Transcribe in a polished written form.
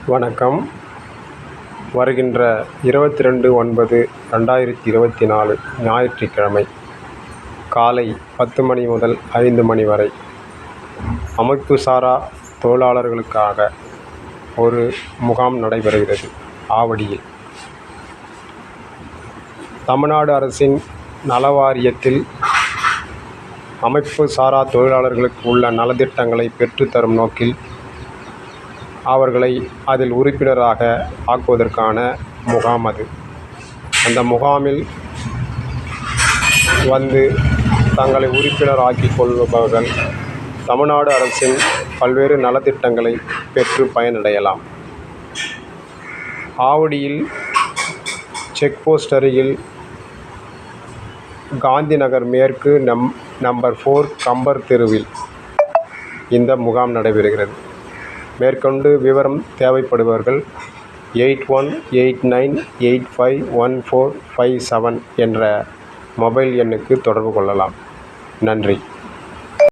வணக்கம். வருகின்ற 22/9/2024 ஞாயிற்றுக்கிழமை காலை 10 மணி முதல் 5 மணி வரை அமைப்புசாரா தொழிலாளர்களுக்காக ஒரு முகாம் நடைபெறுகிறது. ஆவடியில் தமிழ்நாடு அரசின் நலவாரியத்தில் அமைப்புசாரா தொழிலாளர்களுக்கு உள்ள நலத்திட்டங்களை பெற்றுத்தரும் நோக்கில் அவர்களை அதில் உறுப்பினராக ஆக்குவதற்கான முகாம் அது. அந்த முகாமில் வந்து தங்களை உறுப்பினர் ஆக்கிக் கொள்பவர்கள் தமிழ்நாடு அரசின் பல்வேறு நலத்திட்டங்களை பெற்று பயனடையலாம். ஆவடியில் செக்போஸ்ட் அருகில் காந்தி நகர் மேற்கு நம்பர் 4 கம்பர் தெருவில் இந்த முகாம் நடைபெறுகிறது. மேற்கொண்டு விவரம் தேவைப்படுபவர்கள் 8189851457 என்ற மொபைல் எண்ணுக்கு தொடர்பு கொள்ளலாம். நன்றி.